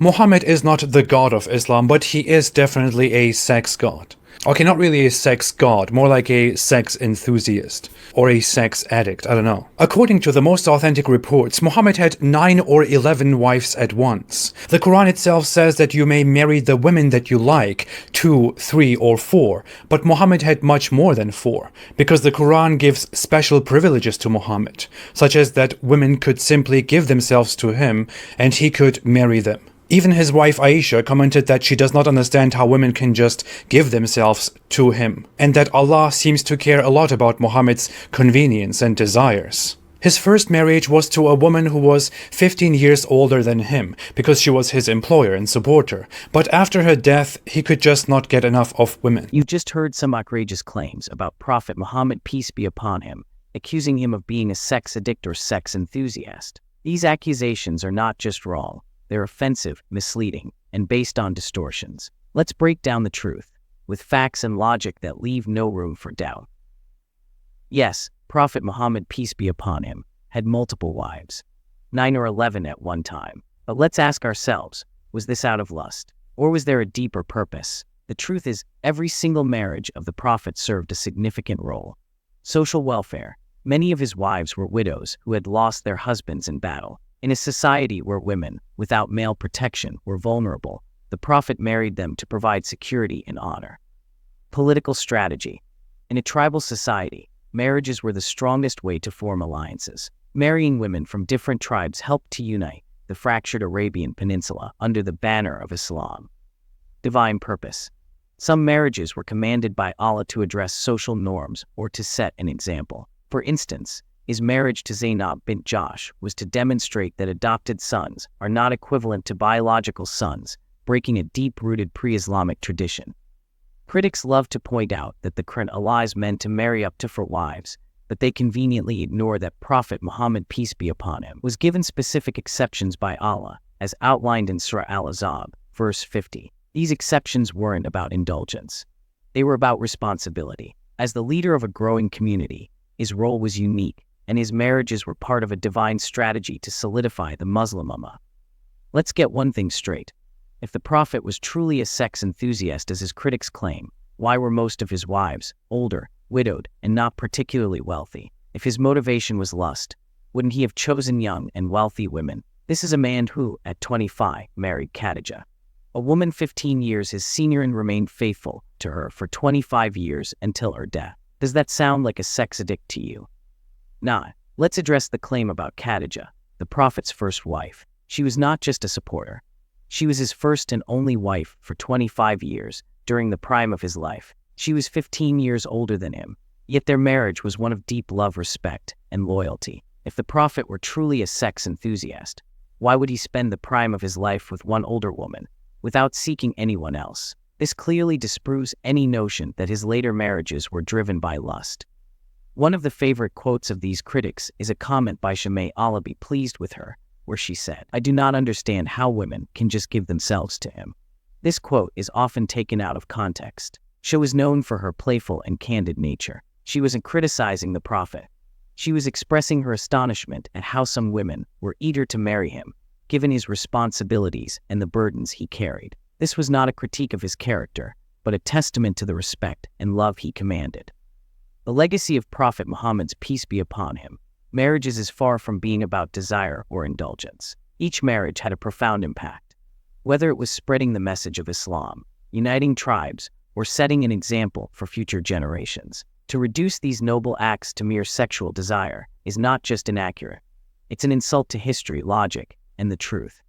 Muhammad is not the god of Islam, but he is definitely a sex god. Okay, not really a sex god, more like a sex enthusiast or a sex addict, I don't know. According to the most authentic reports, Muhammad had 9 or 11 wives at once. The Quran itself says that you may marry the women that you like, 2, 3, or 4, but Muhammad had much more than 4, because the Quran gives special privileges to Muhammad, such as that women could simply give themselves to him and he could marry them. Even his wife Aisha commented that she does not understand how women can just give themselves to him, and that Allah seems to care a lot about Muhammad's convenience and desires. His first marriage was to a woman who was 15 years older than him, because she was his employer and supporter, but after her death, he could just not get enough of women. You just heard some outrageous claims about Prophet Muhammad, peace be upon him, accusing him of being a sex addict or sex enthusiast. These accusations are not just wrong. They're offensive, misleading, and based on distortions. Let's break down the truth, with facts and logic that leave no room for doubt. Yes, Prophet Muhammad, peace be upon him, had multiple wives, 9 or 11 at one time. But let's ask ourselves, was this out of lust? Or was there a deeper purpose? The truth is, every single marriage of the Prophet served a significant role. Social welfare. Many of his wives were widows who had lost their husbands in battle. In a society where women, without male protection, were vulnerable, the Prophet married them to provide security and honor. Political strategy. In a tribal society, marriages were the strongest way to form alliances. Marrying women from different tribes helped to unite the fractured Arabian Peninsula under the banner of Islam. Divine purpose. Some marriages were commanded by Allah to address social norms or to set an example. For instance, his marriage to Zainab bint Jahsh was to demonstrate that adopted sons are not equivalent to biological sons, breaking a deep-rooted pre-Islamic tradition. Critics love to point out that the Quran allows men to marry up to 4 wives, but they conveniently ignore that Prophet Muhammad, peace be upon him, was given specific exceptions by Allah, as outlined in Surah Al-Ahzab, verse 50. These exceptions weren't about indulgence. They were about responsibility. As the leader of a growing community, his role was unique, and his marriages were part of a divine strategy to solidify the Muslim Ummah. Let's get one thing straight. If the Prophet was truly a sex enthusiast as his critics claim, why were most of his wives older, widowed, and not particularly wealthy? If his motivation was lust, wouldn't he have chosen young and wealthy women? This is a man who, at 25, married Khadijah, a woman 15 years his senior, and remained faithful to her for 25 years until her death. Does that sound like a sex addict to you? Nah, let's address the claim about Khadijah, the Prophet's first wife. She was not just a supporter. She was his first and only wife for 25 years, during the prime of his life. She was 15 years older than him, yet their marriage was one of deep love, respect, and loyalty. If the Prophet were truly a sex enthusiast, why would he spend the prime of his life with one older woman, without seeking anyone else? This clearly disproves any notion that his later marriages were driven by lust. One of the favorite quotes of these critics is a comment by May Allah be pleased with her, where she said, "I do not understand how women can just give themselves to him." This quote is often taken out of context. She was known for her playful and candid nature. She wasn't criticizing the Prophet. She was expressing her astonishment at how some women were eager to marry him, given his responsibilities and the burdens he carried. This was not a critique of his character, but a testament to the respect and love he commanded. The legacy of Prophet Muhammad's, peace be upon him, marriages is far from being about desire or indulgence. Each marriage had a profound impact. Whether it was spreading the message of Islam, uniting tribes, or setting an example for future generations. To reduce these noble acts to mere sexual desire is not just inaccurate. It's an insult to history, logic, and the truth.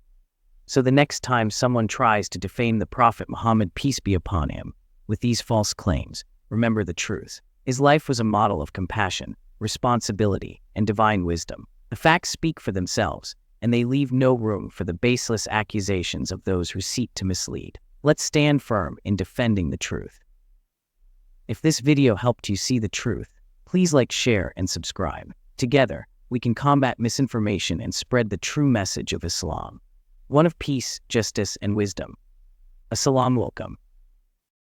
So the next time someone tries to defame the Prophet Muhammad, peace be upon him, with these false claims, remember the truth. His life was a model of compassion, responsibility, and divine wisdom. The facts speak for themselves, and they leave no room for the baseless accusations of those who seek to mislead. Let's stand firm in defending the truth. If this video helped you see the truth, please like, share, and subscribe. Together, we can combat misinformation and spread the true message of Islam, one of peace, justice, and wisdom. Assalamu alaikum.